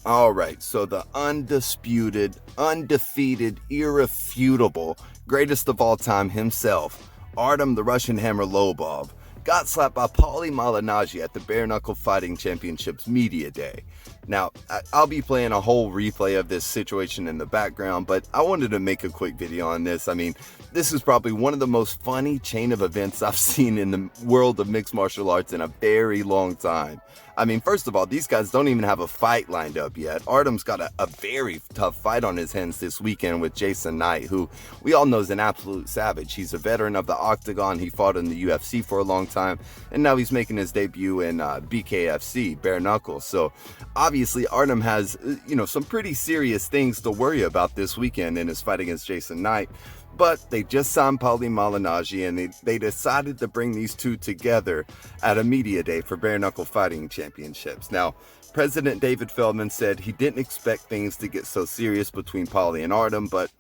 All right, so the undisputed, undefeated, irrefutable, greatest of all time himself, Artem the Russian Hammer Lobov, got slapped by Paulie Malignaggi at the Bareknuckle Fighting Championships Media Day. Now, I'll be playing a whole replay of this situation in the background, but I wanted to make a quick video on this. I mean, this is probably one of the most funny chain of events I've seen in the world of mixed martial arts in a very long time. I mean, first of all, these guys don't even have a fight lined up yet. Artem's got a very tough fight on his hands this weekend with Jason Knight, who we all know is an absolute savage. He's a veteran of the Octagon. He fought in the UFC for a long time, and now he's making his debut in BKFC, Bare Knuckle. So obviously, Artem has, some pretty serious things to worry about this weekend in his fight against Jason Knight. But they just signed Paulie Malignaggi, and they decided to bring these two together at a media day for Bareknuckle Fighting Championships. Now, President David Feldman said he didn't expect things to get so serious between Paulie and Artem, but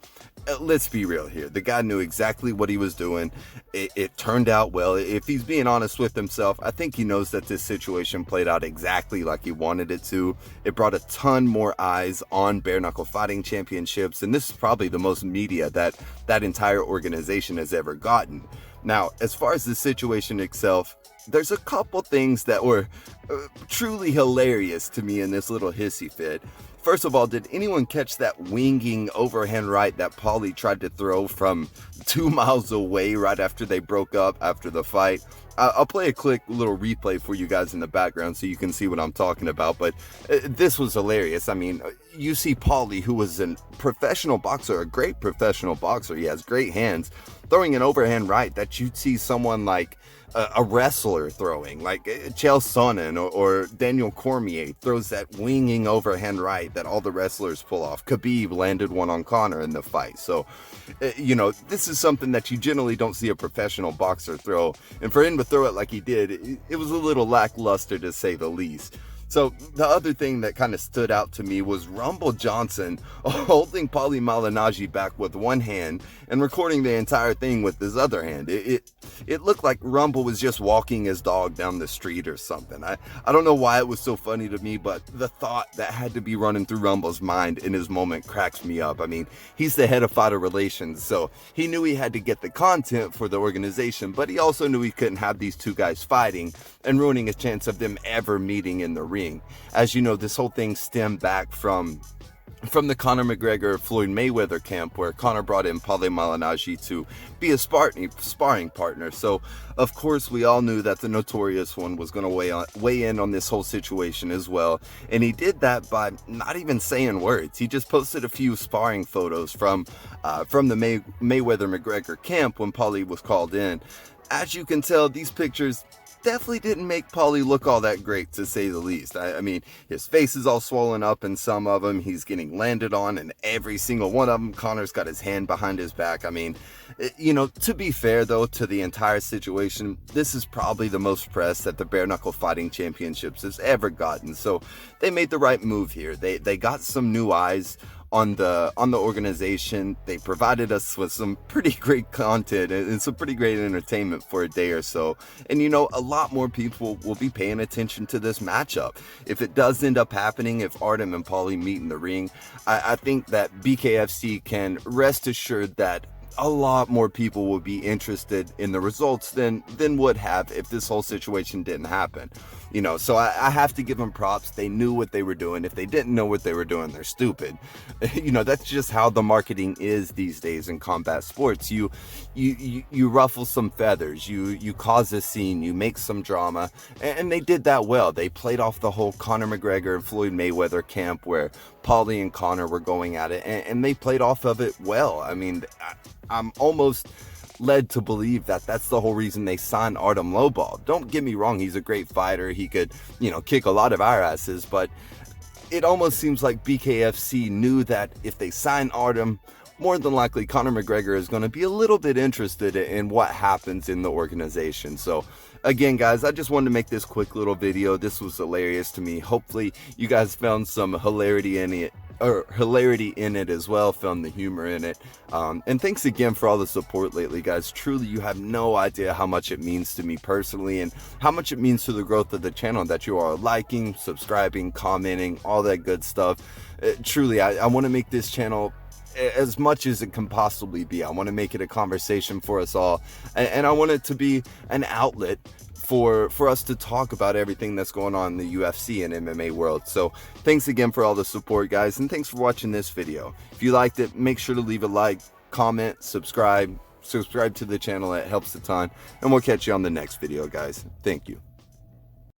let's be real here. The guy knew exactly what he was doing. It turned out well. If he's being honest with himself, I think he knows that this situation played out exactly like he wanted it to. It brought a ton more eyes on Bareknuckle Fighting Championships, and this is probably the most media that entire organization has ever gotten. Now, as far as the situation itself, there's a couple things that were truly hilarious to me in this little hissy fit. First of all, did anyone catch that winging overhand right that Paulie tried to throw from 2 miles away right after they broke up after the fight? I'll play a quick little replay for you guys in the background so you can see what I'm talking about, but this was hilarious. I mean, you see Paulie, who was a professional boxer, a great professional boxer, he has great hands, throwing an overhand right that you'd see someone like a wrestler throwing, like Chael Sonnen or Daniel Cormier throws that winging overhand right that all the wrestlers pull off. Khabib landed one on Conor in the fight. So, this is something that you generally don't see a professional boxer throw. And for him to throw it like he did, it was a little lackluster to say the least. So the other thing that kind of stood out to me was Rumble Johnson holding Paulie Malignaggi back with one hand and recording the entire thing with his other hand. It looked like Rumble was just walking his dog down the street or something. I don't know why it was so funny to me, but the thought that had to be running through Rumble's mind in his moment cracks me up. I mean, he's the head of fighter relations, so he knew he had to get the content for the organization, but he also knew he couldn't have these two guys fighting and ruining his chance of them ever meeting in the ring. As you know, this whole thing stemmed back from the Conor McGregor Floyd Mayweather camp, where Conor brought in Paulie Malignaggi to be a sparring partner. So of course we all knew that the Notorious One was going to weigh in on this whole situation as well, and he did that by not even saying words. He just posted a few sparring photos from the Mayweather McGregor camp when Paulie was called in. As you can tell, these pictures definitely didn't make Paulie look all that great, to say the least. I mean, his face is all swollen up in some of them. He's getting landed on in every single one of them. Conor's got his hand behind his back. I mean, to be fair, though, to the entire situation, this is probably the most press that the Bareknuckle Fighting Championships has ever gotten. So they made the right move here. They got some new eyes on the organization. They provided us with some pretty great content and some pretty great entertainment for a day or so. And a lot more people will be paying attention to this matchup. If it does end up happening, if Artem and Paulie meet in the ring, I think that BKFC can rest assured that a lot more people will be interested in the results than would have if this whole situation didn't happen. So I have to give them props. They knew what they were doing. If they didn't know what they were doing, they're stupid. That's just how the marketing is these days in combat sports. You ruffle some feathers, you cause a scene, you make some drama, and they did that well. They played off the whole Conor McGregor and Floyd Mayweather camp where Paulie and Conor were going at it, and they played off of it well. I mean, I'm almost led to believe that that's the whole reason they signed Artem Lobov. Don't get me wrong, he's a great fighter. He could, kick a lot of our asses, but it almost seems like BKFC knew that if they sign Artem, more than likely Conor McGregor is going to be a little bit interested in what happens in the organization. So again, guys, I just wanted to make this quick little video. This was hilarious to me. Hopefully you guys found some hilarity in it hilarity in it as well, found the humor in it. And thanks again for all the support lately, guys. Truly, you have no idea how much it means to me personally and how much it means to the growth of the channel that you are liking, subscribing, commenting, all that good stuff. Truly, I want to make this channel as much as it can possibly be. I want to make it a conversation for us all, and I want it to be an outlet for us to talk about everything that's going on in the UFC and MMA world. So thanks again for all the support, guys, and thanks for watching this video. If you liked it, make sure to leave a like, comment, subscribe to the channel. It helps a ton, and we'll catch you on the next video, guys. Thank you.